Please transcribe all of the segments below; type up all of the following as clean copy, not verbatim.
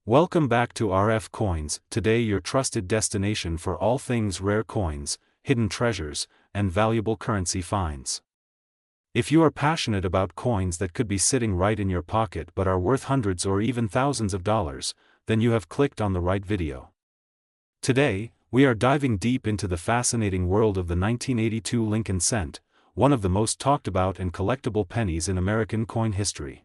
Welcome back to RF Coins, today your trusted destination for all things rare coins, hidden treasures, and valuable currency finds. If you are passionate about coins that could be sitting right in your pocket but are worth hundreds or even thousands of dollars, then you have clicked on the right video. Today, we are diving deep into the fascinating world of the 1982 Lincoln cent, one of the most talked about and collectible pennies in American coin history.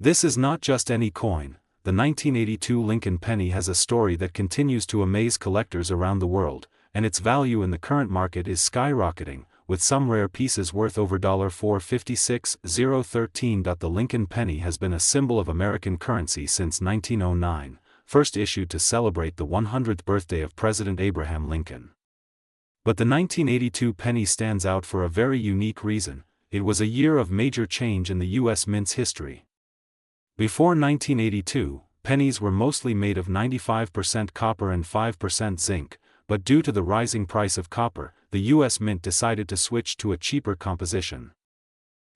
This is not just any coin. The 1982 Lincoln penny has a story that continues to amaze collectors around the world, and its value in the current market is skyrocketing, with some rare pieces worth over $456,013. The Lincoln penny has been a symbol of American currency since 1909, first issued to celebrate the 100th birthday of President Abraham Lincoln. But the 1982 penny stands out for a very unique reason: it was a year of major change in the U.S. mint's history. Before 1982, pennies were mostly made of 95% copper and 5% zinc, but due to the rising price of copper, the U.S. Mint decided to switch to a cheaper composition.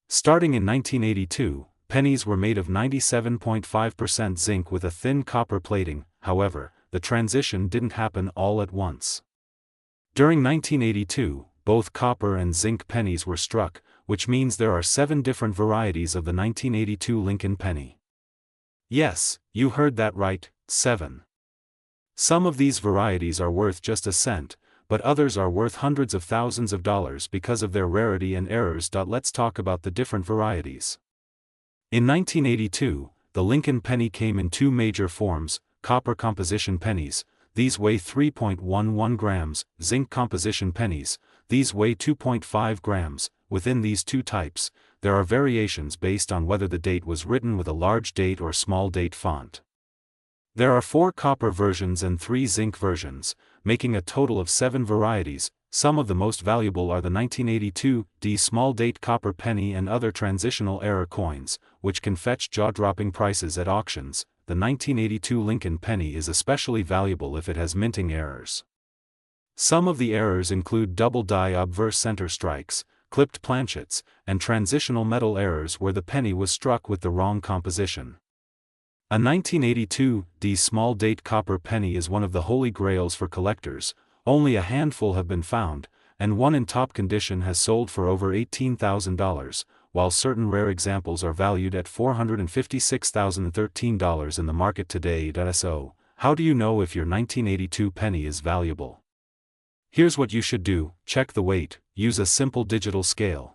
Starting in 1982, pennies were made of 97.5% zinc with a thin copper plating. However, the transition didn't happen all at once. During 1982, both copper and zinc pennies were struck, which means there are 7 different varieties of the 1982 Lincoln penny. Yes, you heard that right, 7. Some of these varieties are worth just a cent, but others are worth hundreds of thousands of dollars because of their rarity and errors. Let's talk about the different varieties. In 1982, the Lincoln penny came in 2 major forms: copper composition pennies, these weigh 3.11 grams, zinc composition pennies, these weigh 2.5 grams. Within these 2 types, there are variations based on whether the date was written with a large date or small date font. There are 4 copper versions and 3 zinc versions, making a total of 7 varieties. Some of the most valuable are the 1982 small date copper penny and other transitional era coins, which can fetch jaw-dropping prices at auctions. The 1982 Lincoln penny is especially valuable if it has minting errors. Some of the errors include double die obverse center strikes, clipped planchets, and transitional metal errors where the penny was struck with the wrong composition. A 1982 small date copper penny is one of the holy grails for collectors. Only a handful have been found, and one in top condition has sold for over $18,000, while certain rare examples are valued at $456,013 in the market today. So, how do you know if your 1982 penny is valuable? Here's what you should do: check the weight, use a simple digital scale.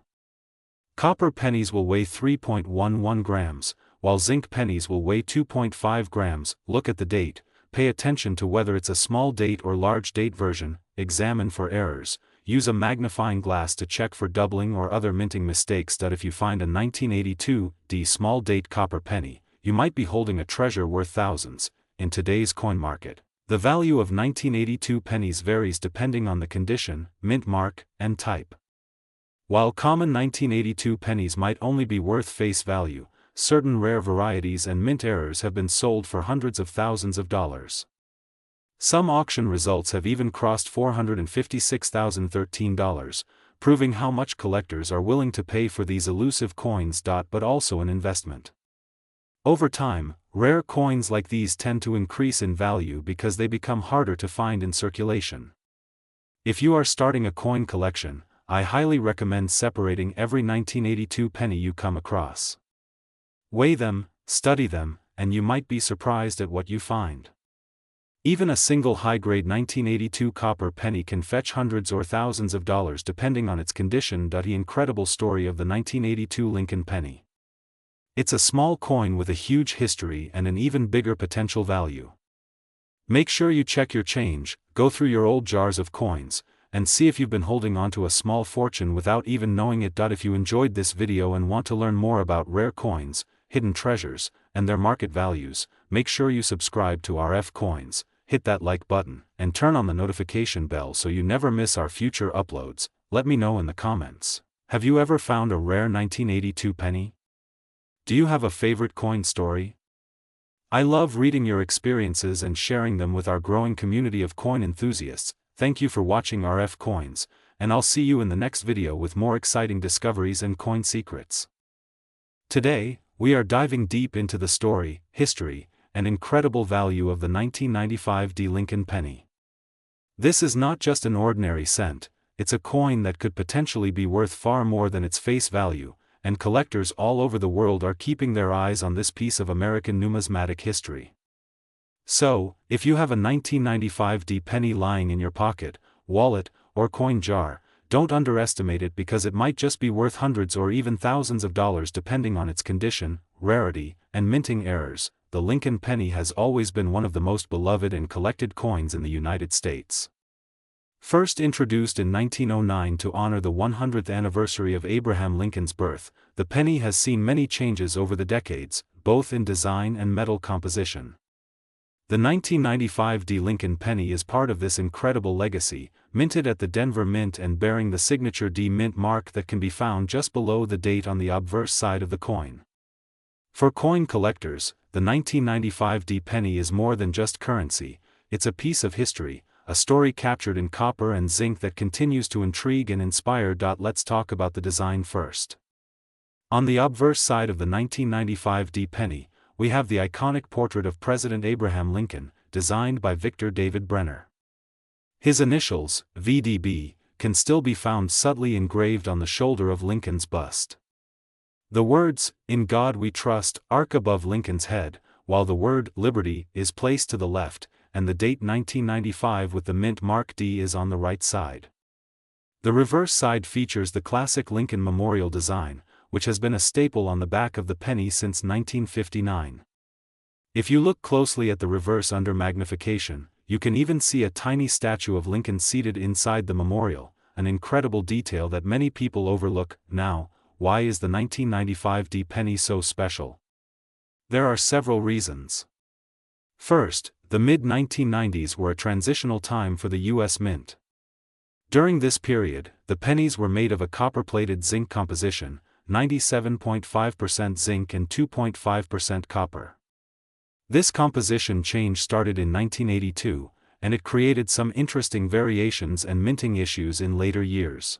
Copper pennies will weigh 3.11 grams, while zinc pennies will weigh 2.5 grams. Look at the date, pay attention to whether it's a small date or large date version, examine for errors, use a magnifying glass to check for doubling or other minting mistakes. If you find a 1982 small date copper penny, you might be holding a treasure worth thousands. In today's coin market, the value of 1982 pennies varies depending on the condition, mint mark, and type. While common 1982 pennies might only be worth face value, certain rare varieties and mint errors have been sold for hundreds of thousands of dollars. Some auction results have even crossed $456,013, proving how much collectors are willing to pay for these elusive coins. But also an investment. Over time, rare coins like these tend to increase in value because they become harder to find in circulation. If you are starting a coin collection, I highly recommend separating every 1982 penny you come across. Weigh them, study them, and you might be surprised at what you find. Even a single high-grade 1982 copper penny can fetch hundreds or thousands of dollars depending on its condition. The incredible story of the 1982 Lincoln penny. It's a small coin with a huge history and an even bigger potential value. Make sure you check your change, go through your old jars of coins, and see if you've been holding onto a small fortune without even knowing it. If you enjoyed this video and want to learn more about rare coins, hidden treasures, and their market values, make sure you subscribe to RF Coins, hit that like button, and turn on the notification bell so you never miss our future uploads. Let me know in the comments. Have you ever found a rare 1982 penny? Do you have a favorite coin story? I love reading your experiences and sharing them with our growing community of coin enthusiasts. Thank you for watching RF Coins, and I'll see you in the next video with more exciting discoveries and coin secrets. Today, we are diving deep into the story, history, and incredible value of the 1995 D Lincoln penny. This is not just an ordinary cent, it's a coin that could potentially be worth far more than its face value, and collectors all over the world are keeping their eyes on this piece of American numismatic history. So, if you have a 1995 D penny lying in your pocket, wallet, or coin jar, don't underestimate it because it might just be worth hundreds or even thousands of dollars depending on its condition, rarity, and minting errors. The Lincoln penny has always been one of the most beloved and collected coins in the United States. First introduced in 1909 to honor the 100th anniversary of Abraham Lincoln's birth, the penny has seen many changes over the decades, both in design and metal composition. The 1995 D Lincoln penny is part of this incredible legacy, minted at the Denver Mint and bearing the signature D Mint mark that can be found just below the date on the obverse side of the coin. For coin collectors, the 1995 D penny is more than just currency, it's a piece of history, a story captured in copper and zinc that continues to intrigue and inspire. Let's talk about the design first. On the obverse side of the 1995 D penny, we have the iconic portrait of President Abraham Lincoln, designed by Victor David Brenner. His initials, VDB, can still be found subtly engraved on the shoulder of Lincoln's bust. The words, "In God We Trust," arc above Lincoln's head, while the word "Liberty" is placed to the left, and the date 1995 with the mint mark D is on the right side. The reverse side features the classic Lincoln Memorial design, which has been a staple on the back of the penny since 1959. If you look closely at the reverse under magnification, you can even see a tiny statue of Lincoln seated inside the memorial, an incredible detail that many people overlook. Now, why is the 1995 D penny so special? There are several reasons. First, the mid-1990s were a transitional time for the U.S. Mint. During this period, the pennies were made of a copper-plated zinc composition, 97.5% zinc and 2.5% copper. This composition change started in 1982, and it created some interesting variations and minting issues in later years.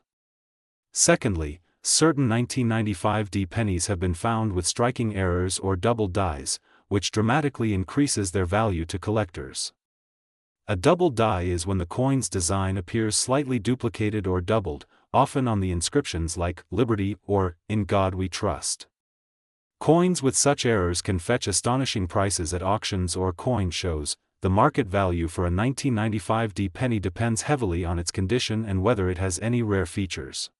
Secondly, certain 1995 D pennies have been found with striking errors or double dies, which dramatically increases their value to collectors. A double die is when the coin's design appears slightly duplicated or doubled, often on the inscriptions like "Liberty" or "In God We Trust." Coins with such errors can fetch astonishing prices at auctions or coin shows. The market value for a 1995 D penny depends heavily on its condition and whether it has any rare features.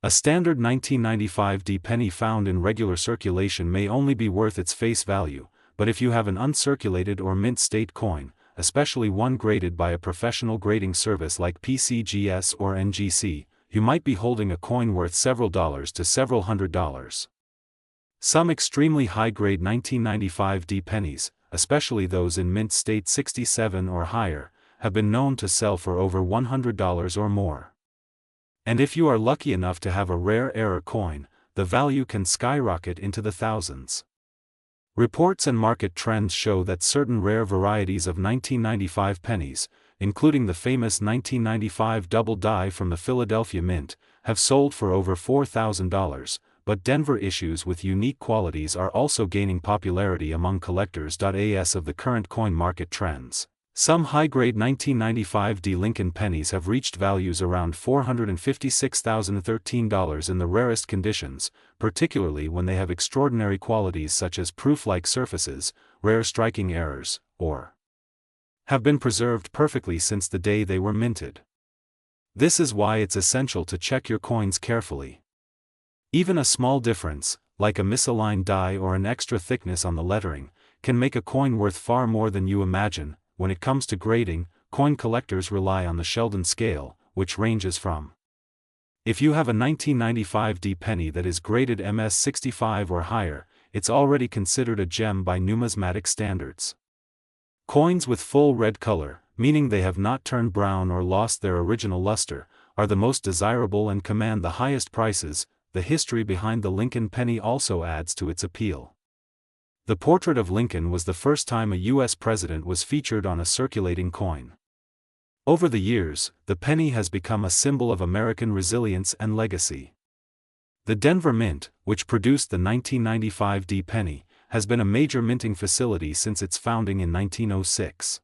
A standard 1995 D penny found in regular circulation may only be worth its face value, but if you have an uncirculated or mint state coin, especially one graded by a professional grading service like PCGS or NGC, you might be holding a coin worth several dollars to several $100s. Some extremely high-grade 1995 D pennies, especially those in mint state 67 or higher, have been known to sell for over $100 or more. And if you are lucky enough to have a rare error coin, the value can skyrocket into the thousands. Reports and market trends show that certain rare varieties of 1995 pennies, including the famous 1995 double die from the Philadelphia Mint, have sold for over $4,000, but Denver issues with unique qualities are also gaining popularity among collectors. As of the current coin market trends, some high-grade 1995 D Lincoln pennies have reached values around $456,013 in the rarest conditions, particularly when they have extraordinary qualities such as proof-like surfaces, rare striking errors, or have been preserved perfectly since the day they were minted. This is why it's essential to check your coins carefully. Even a small difference, like a misaligned die or an extra thickness on the lettering, can make a coin worth far more than you imagine. When it comes to grading, coin collectors rely on the Sheldon scale, which ranges from. If you have a 1995 D penny that is graded MS65 or higher, it's already considered a gem by numismatic standards. Coins with full red color, meaning they have not turned brown or lost their original luster, are the most desirable and command the highest prices. The history behind the Lincoln penny also adds to its appeal. The portrait of Lincoln was the first time a U.S. president was featured on a circulating coin. Over the years, the penny has become a symbol of American resilience and legacy. The Denver Mint, which produced the 1995 D penny, has been a major minting facility since its founding in 1906.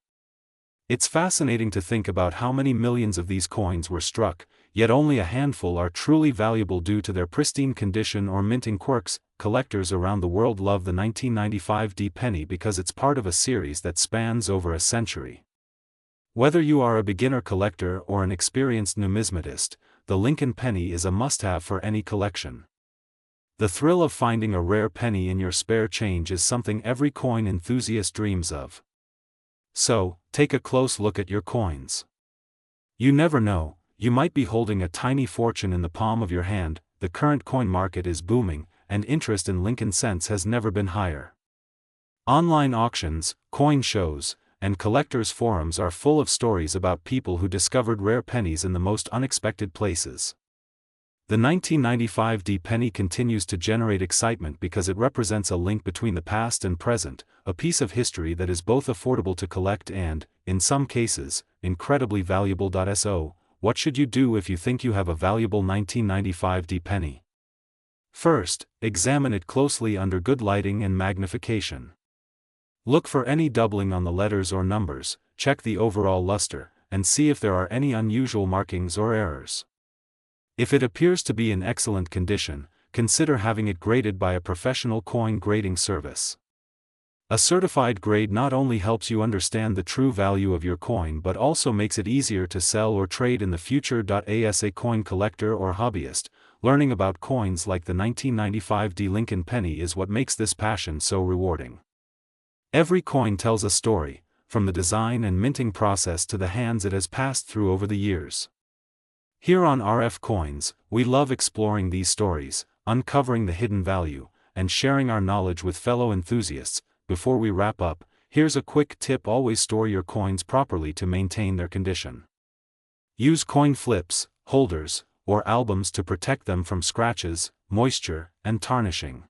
It's fascinating to think about how many millions of these coins were struck, yet only a handful are truly valuable due to their pristine condition or minting quirks. Collectors around the world love the 1995 D penny because it's part of a series that spans over a century. Whether you are a beginner collector or an experienced numismatist, the Lincoln penny is a must-have for any collection. The thrill of finding a rare penny in your spare change is something every coin enthusiast dreams of. So, take a close look at your coins. You never know, you might be holding a tiny fortune in the palm of your hand. The current coin market is booming, and interest in Lincoln cents has never been higher. Online auctions, coin shows, and collectors' forums are full of stories about people who discovered rare pennies in the most unexpected places. The 1995 D penny continues to generate excitement because it represents a link between the past and present, a piece of history that is both affordable to collect and, in some cases, incredibly valuable. So, what should you do if you think you have a valuable 1995 D penny? First, examine it closely under good lighting and magnification. Look for any doubling on the letters or numbers, check the overall luster, and see if there are any unusual markings or errors. If it appears to be in excellent condition, consider having it graded by a professional coin grading service. A certified grade not only helps you understand the true value of your coin but also makes it easier to sell or trade in the future. As a coin collector or hobbyist, learning about coins like the 1995 D Lincoln penny is what makes this passion so rewarding. Every coin tells a story, from the design and minting process to the hands it has passed through over the years. Here on RF Coins, we love exploring these stories, uncovering the hidden value, and sharing our knowledge with fellow enthusiasts. Before we wrap up, here's a quick tip: always store your coins properly to maintain their condition. Use coin flips, holders, or albums to protect them from scratches, moisture, and tarnishing.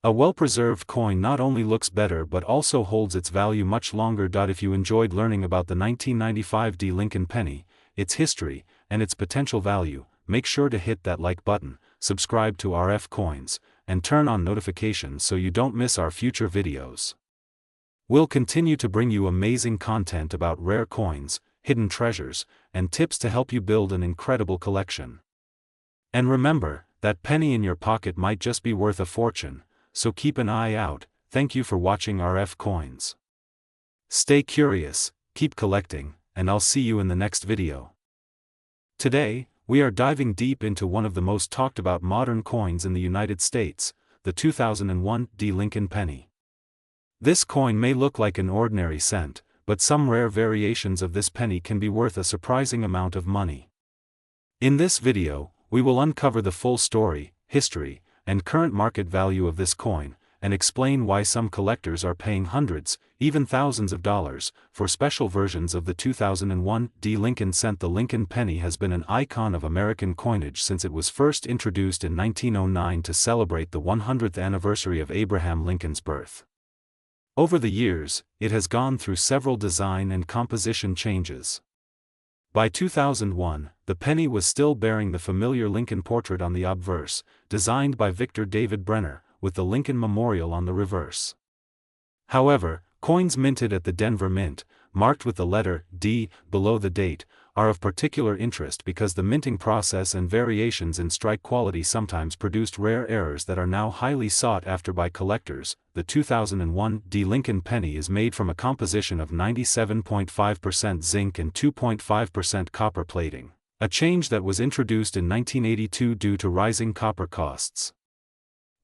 A well-preserved coin not only looks better but also holds its value much longer. If you enjoyed learning about the 1995 D Lincoln penny, its history, and its potential value, make sure to hit that like button, subscribe to RF Coins, and turn on notifications so you don't miss our future videos. We'll continue to bring you amazing content about rare coins, hidden treasures, and tips to help you build an incredible collection. And remember, that penny in your pocket might just be worth a fortune, so keep an eye out. Thank you for watching RF Coins. Stay curious, keep collecting, and I'll see you in the next video. Today, we are diving deep into one of the most talked about modern coins in the United States, the 2001 D Lincoln penny. This coin may look like an ordinary cent, but some rare variations of this penny can be worth a surprising amount of money. In this video, we will uncover the full story, history, and current market value of this coin, and explain why some collectors are paying hundreds, even thousands of dollars, for special versions of the 2001 D Lincoln cent. The Lincoln penny has been an icon of American coinage since it was first introduced in 1909 to celebrate the 100th anniversary of Abraham Lincoln's birth. Over the years, it has gone through several design and composition changes. By 2001, the penny was still bearing the familiar Lincoln portrait on the obverse, designed by Victor David Brenner, with the Lincoln Memorial on the reverse. However, coins minted at the Denver Mint, marked with the letter D below the date, are of particular interest because the minting process and variations in strike quality sometimes produced rare errors that are now highly sought after by collectors. The 2001 D Lincoln penny is made from a composition of 97.5% zinc and 2.5% copper plating, a change that was introduced in 1982 due to rising copper costs.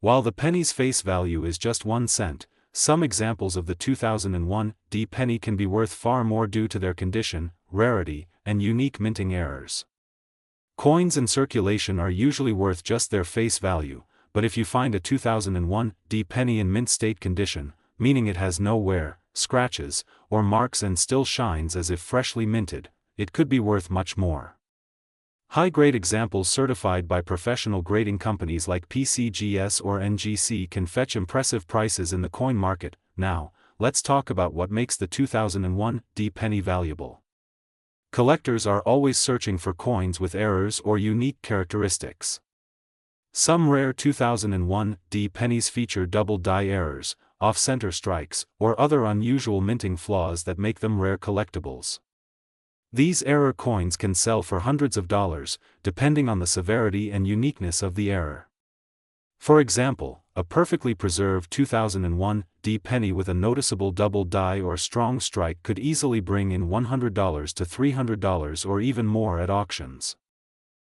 While the penny's face value is just 1 cent, some examples of the 2001 D penny can be worth far more due to their condition, rarity, and unique minting errors. Coins in circulation are usually worth just their face value, but if you find a 2001 D penny in mint state condition, meaning it has no wear, scratches, or marks and still shines as if freshly minted, it could be worth much more. High-grade examples certified by professional grading companies like PCGS or NGC can fetch impressive prices in the coin market. Now, let's talk about what makes the 2001 D penny valuable. Collectors are always searching for coins with errors or unique characteristics. Some rare 2001 pennies feature double die errors, off-center strikes, or other unusual minting flaws that make them rare collectibles. These error coins can sell for hundreds of dollars, depending on the severity and uniqueness of the error. For example, a perfectly preserved 2001 penny with a noticeable double die or strong strike could easily bring in $100 to $300 or even more at auctions.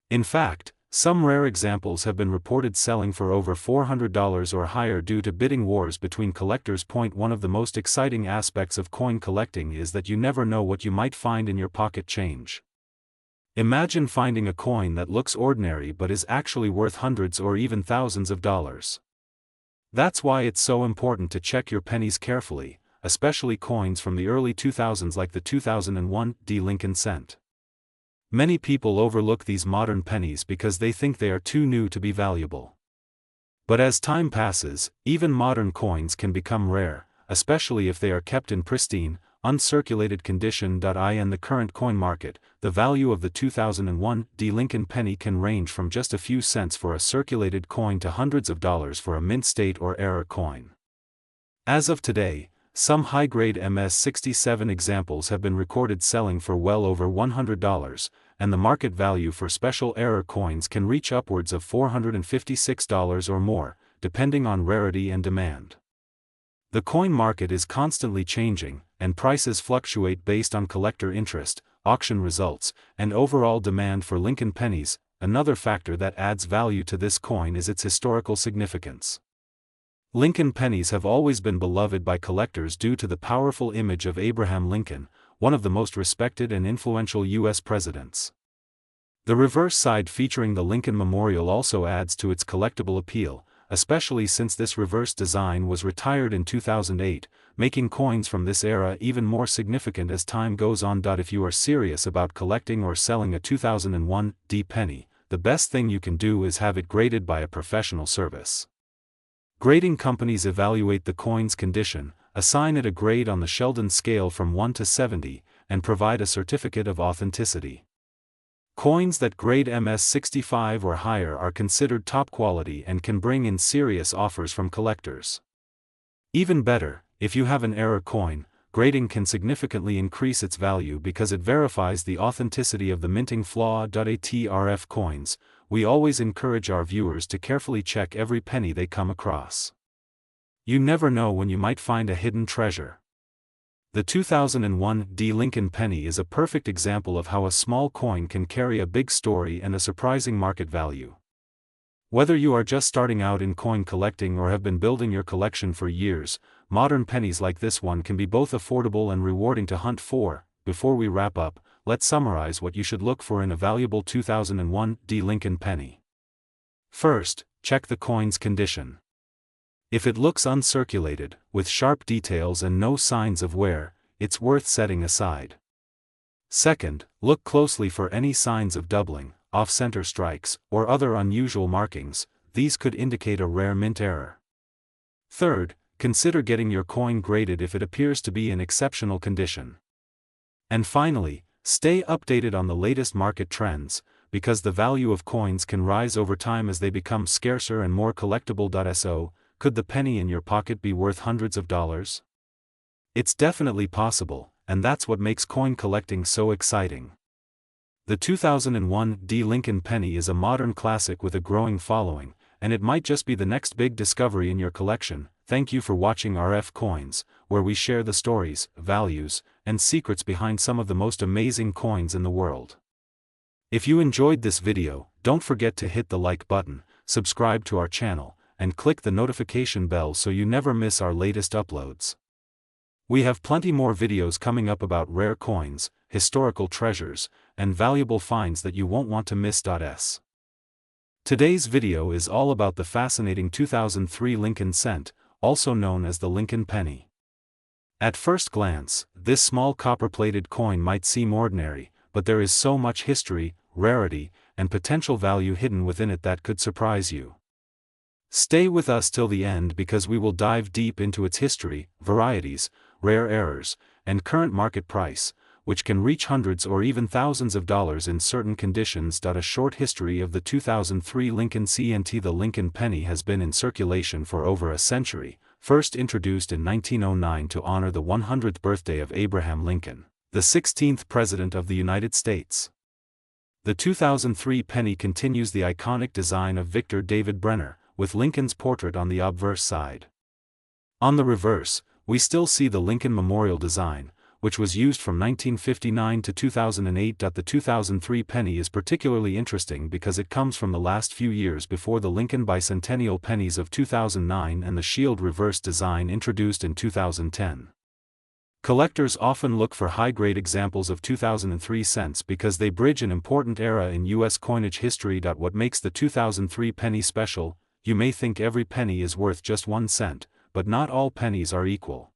In fact, some rare examples have been reported selling for over $400 or higher due to bidding wars between collectors. One of the most exciting aspects of coin collecting is that you never know what you might find in your pocket change. Imagine finding a coin that looks ordinary but is actually worth hundreds or even thousands of dollars. That's why it's so important to check your pennies carefully, especially coins from the early 2000s like the 2001 Lincoln cent. Many people overlook these modern pennies because they think they are too new to be valuable. But as time passes, even modern coins can become rare, especially if they are kept in pristine, uncirculated condition. In the current coin market, the value of the 2001 Lincoln penny can range from just a few cents for a circulated coin to hundreds of dollars for a mint state or error coin. As of today, some high-grade MS-67 examples have been recorded selling for well over $100, and the market value for special error coins can reach upwards of $456 or more, depending on rarity and demand. The coin market is constantly changing, and prices fluctuate based on collector interest, auction results, and overall demand for Lincoln pennies. Another factor that adds value to this coin is its historical significance. Lincoln pennies have always been beloved by collectors due to the powerful image of Abraham Lincoln, one of the most respected and influential U.S. presidents. The reverse side featuring the Lincoln Memorial also adds to its collectible appeal, especially since this reverse design was retired in 2008, making coins from this era even more significant as time goes on. If you are serious about collecting or selling a 2001 penny, the best thing you can do is have it graded by a professional service. Grading companies evaluate the coin's condition, assign it a grade on the Sheldon scale from 1 to 70, and provide a certificate of authenticity. Coins that grade MS-65 or higher are considered top quality and can bring in serious offers from collectors. Even better, if you have an error coin, grading can significantly increase its value because it verifies the authenticity of the minting flaw. ATRF coins, we always encourage our viewers to carefully check every penny they come across. You never know when you might find a hidden treasure. The 2001 Lincoln penny is a perfect example of how a small coin can carry a big story and a surprising market value. Whether you are just starting out in coin collecting or have been building your collection for years, modern pennies like this one can be both affordable and rewarding to hunt for. Before we wrap up, let's summarize what you should look for in a valuable 2001 Lincoln penny. First, check the coin's condition. If it looks uncirculated, with sharp details and no signs of wear, it's worth setting aside. Second, look closely for any signs of doubling, off-center strikes, or other unusual markings. These could indicate a rare mint error. Third, consider getting your coin graded if it appears to be in exceptional condition. And finally, stay updated on the latest market trends, because the value of coins can rise over time as they become scarcer and more collectible. So, could the penny in your pocket be worth hundreds of dollars? It's definitely possible, and that's what makes coin collecting so exciting. The 2001 Lincoln penny is a modern classic with a growing following, and it might just be the next big discovery in your collection. Thank you for watching RF Coins, where we share the stories, values, and secrets behind some of the most amazing coins in the world. If you enjoyed this video, don't forget to hit the like button, subscribe to our channel, and click the notification bell so you never miss our latest uploads. We have plenty more videos coming up about rare coins, historical treasures, and valuable finds that you won't want to miss. Today's video is all about the fascinating 2003 Lincoln cent, also known as the Lincoln penny. At first glance, this small copper-plated coin might seem ordinary, but there is so much history, rarity, and potential value hidden within it that could surprise you. Stay with us till the end because we will dive deep into its history, varieties, rare errors, and current market price, which can reach hundreds or even thousands of dollars in certain conditions. A short history of the 2003 Lincoln cent. The Lincoln penny has been in circulation for over a century, first introduced in 1909 to honor the 100th birthday of Abraham Lincoln, the 16th President of the United States. The 2003 penny continues the iconic design of Victor David Brenner, with Lincoln's portrait on the obverse side. On the reverse, we still see the Lincoln Memorial design, which was used from 1959 to 2008. The 2003 penny is particularly interesting because it comes from the last few years before the Lincoln bicentennial pennies of 2009 and the shield reverse design introduced in 2010. Collectors often look for high-grade examples of 2003 cents because they bridge an important era in U.S. coinage history. What makes the 2003 penny special? You may think every penny is worth just 1 cent, but not all pennies are equal.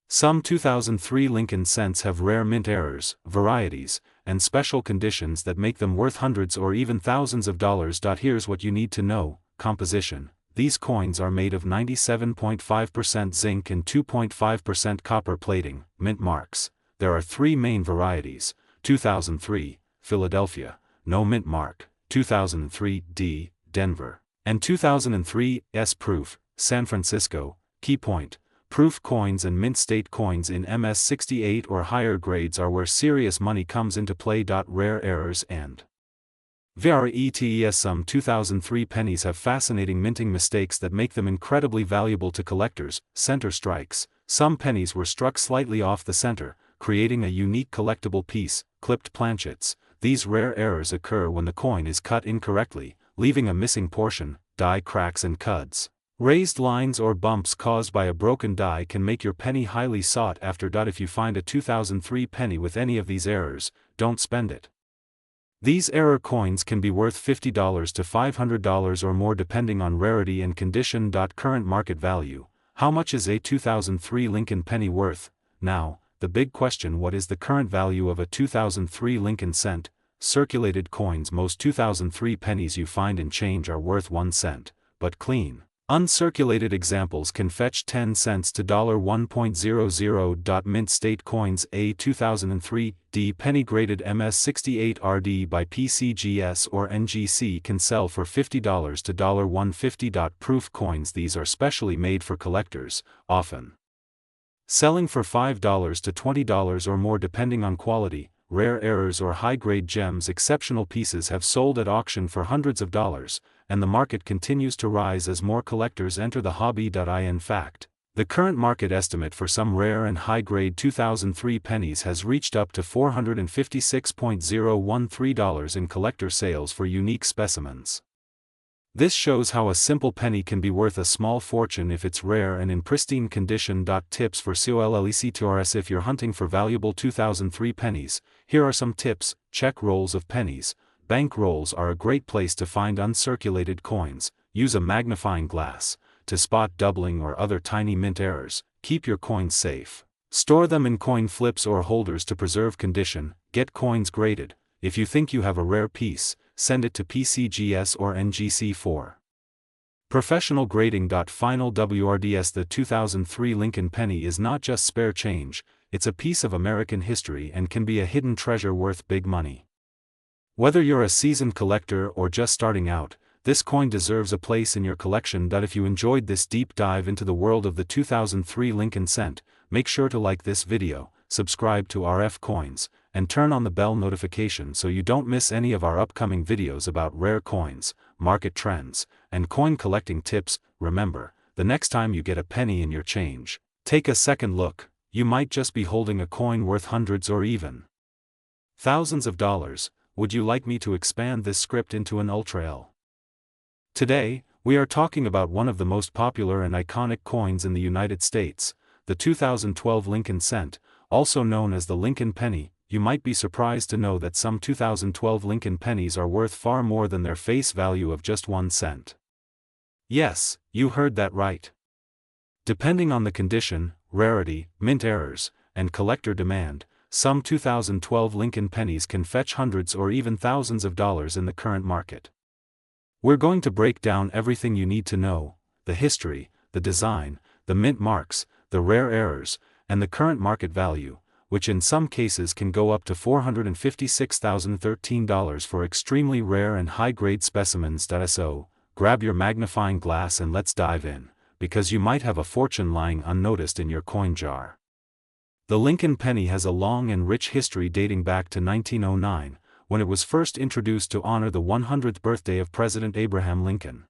Some 2003 Lincoln cents have rare mint errors, varieties, and special conditions that make them worth hundreds or even thousands of dollars. Here's what you need to know. Composition. These coins are made of 97.5% zinc and 2.5% copper plating. Mint marks. There are 3 main varieties: 2003, Philadelphia, no mint mark; 2003 D, Denver; and 2003 S proof, San Francisco. Key point: proof coins and mint state coins in MS68 or higher grades are where serious money comes into play. Rare errors and varieties. Some 2003 pennies have fascinating minting mistakes that make them incredibly valuable to collectors. Center strikes. Some pennies were struck slightly off the center, creating a unique collectible piece. Clipped planchets. These rare errors occur when the coin is cut incorrectly, leaving a missing portion. Die cracks and cuds. Raised lines or bumps caused by a broken die can make your penny highly sought after. If you find a 2003 penny with any of these errors, don't spend it. These error coins can be worth $50 to $500 or more depending on rarity and condition. Current market value. How much is a 2003 Lincoln penny worth? Now, the big question: what is the current value of a 2003 Lincoln cent? Circulated coins. Most 2003 pennies you find in change are worth 1 cent, but clean, uncirculated examples can fetch 10 cents to $1.00. Mint state coins. A 2003 D penny graded MS68 RD by PCGS or NGC can sell for $50 to $150. Proof coins. These are specially made for collectors, often selling for $5 to $20 or more depending on quality. Rare errors or high-grade gems. Exceptional pieces have sold at auction for hundreds of dollars, and the market continues to rise as more collectors enter the hobby. In fact, the current market estimate for some rare and high-grade 2003 pennies has reached up to $456.013 in collector sales for unique specimens. This shows how a simple penny can be worth a small fortune if it's rare and in pristine condition. Tips for collectors. If you're hunting for valuable 2003 pennies, here are some tips. Check rolls of pennies. Bank rolls are a great place to find uncirculated coins. Use a magnifying glass to spot doubling or other tiny mint errors. Keep your coins safe. Store them in coin flips or holders to preserve condition. Get coins graded. If you think you have a rare piece, send it to PCGS or NGC for professional grading. Final WRDS. The 2003 Lincoln penny is not just spare change, it's a piece of American history and can be a hidden treasure worth big money. Whether you're a seasoned collector or just starting out, this coin deserves a place in your collection. If you enjoyed this deep dive into the world of the 2003 Lincoln cent, make sure to like this video, subscribe to RF Coins, and turn on the bell notification so you don't miss any of our upcoming videos about rare coins, market trends, and coin collecting tips. Remember, the next time you get a penny in your change, take a second look. You might just be holding a coin worth hundreds or even thousands of dollars. Would you like me to expand this script into an Ultra L? Today, we are talking about one of the most popular and iconic coins in the United States, the 2012 Lincoln cent, also known as the Lincoln penny. You might be surprised to know that some 2012 Lincoln pennies are worth far more than their face value of just 1 cent. Yes, you heard that right. Depending on the condition, rarity, mint errors, and collector demand, some 2012 Lincoln pennies can fetch hundreds or even thousands of dollars in the current market. We're going to break down everything you need to know: the history, the design, the mint marks, the rare errors, and the current market value, which in some cases can go up to $456,013 for extremely rare and high-grade specimens. So, grab your magnifying glass and let's dive in, because you might have a fortune lying unnoticed in your coin jar. The Lincoln penny has a long and rich history dating back to 1909, when it was first introduced to honor the 100th birthday of President Abraham Lincoln.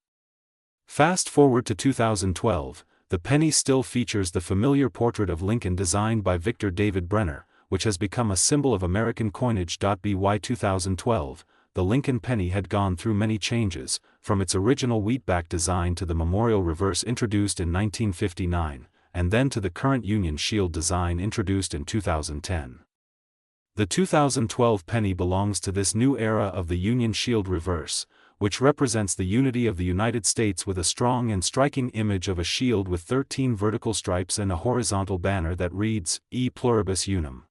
Fast forward to 2012, the penny still features the familiar portrait of Lincoln designed by Victor David Brenner, which has become a symbol of American coinage. By 2012, the Lincoln penny had gone through many changes, from its original wheatback design to the memorial reverse introduced in 1959, and then to the current Union Shield design introduced in 2010. The 2012 penny belongs to this new era of the Union Shield reverse, which represents the unity of the United States with a strong and striking image of a shield with 13 vertical stripes and a horizontal banner that reads, E Pluribus Unum.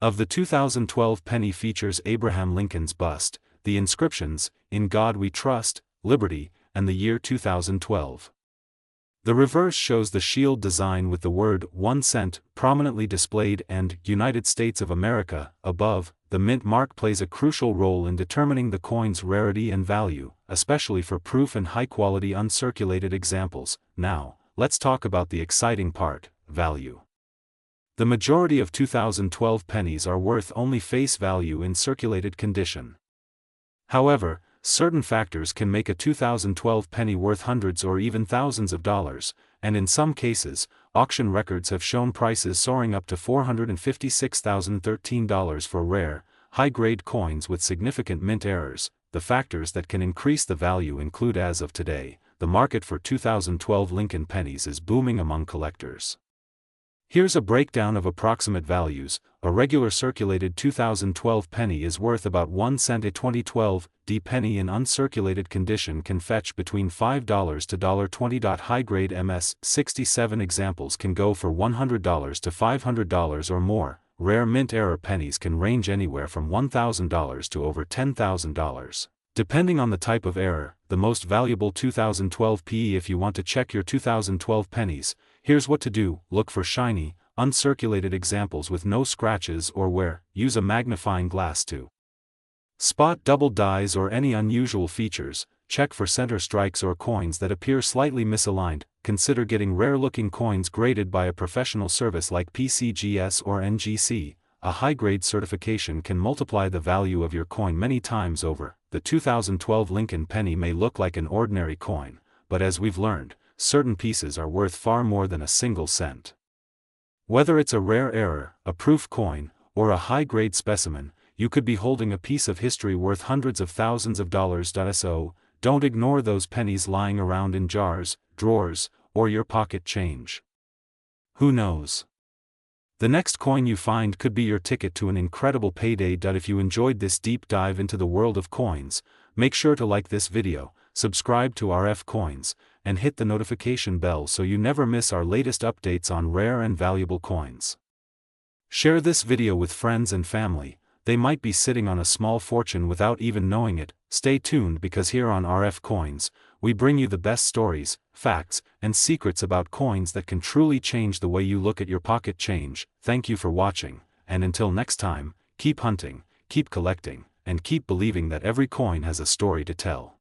Of the 2012 penny features Abraham Lincoln's bust, the inscriptions, In God We Trust, Liberty, and the year 2012. The reverse shows the shield design with the word 1 cent prominently displayed and United States of America above. The mint mark plays a crucial role in determining the coin's rarity and value, especially for proof and high-quality uncirculated examples. Now, let's talk about the exciting part, value. The majority of 2012 pennies are worth only face value in circulated condition. However, certain factors can make a 2012 penny worth hundreds or even thousands of dollars, and in some cases, auction records have shown prices soaring up to $456,013 for rare, high-grade coins with significant mint errors. The factors that can increase the value include: as of today, the market for 2012 Lincoln pennies is booming among collectors. Here's a breakdown of approximate values. A regular circulated 2012 penny is worth about 1 cent. A 2012 D penny in uncirculated condition can fetch between $5 to $20. High-grade MS 67 examples can go for $100 to $500 or more. Rare mint error pennies can range anywhere from $1,000 to over $10,000. Depending on the type of error, the most valuable 2012 PE. If you want to check your 2012 pennies, here's what to do: look for shiny, uncirculated examples with no scratches or wear. Use a magnifying glass to spot double dies or any unusual features. Check for center strikes or coins that appear slightly misaligned. Consider getting rare-looking coins graded by a professional service like PCGS or NGC. A high-grade certification can multiply the value of your coin many times over. The 2012 Lincoln penny may look like an ordinary coin, but as we've learned, certain pieces are worth far more than a single cent. Whether it's a rare error, a proof coin, or a high-grade specimen, you could be holding a piece of history worth hundreds of thousands of dollars. So, don't ignore those pennies lying around in jars, drawers, or your pocket change. Who knows? The next coin you find could be your ticket to an incredible payday. If you enjoyed this deep dive into the world of coins, make sure to like this video, subscribe to RF Coins, and hit the notification bell so you never miss our latest updates on rare and valuable coins. Share this video with friends and family. They might be sitting on a small fortune without even knowing it. Stay tuned, because here on RF Coins, we bring you the best stories, facts, and secrets about coins that can truly change the way you look at your pocket change. Thank you for watching, and until next time, keep hunting, keep collecting, and keep believing that every coin has a story to tell.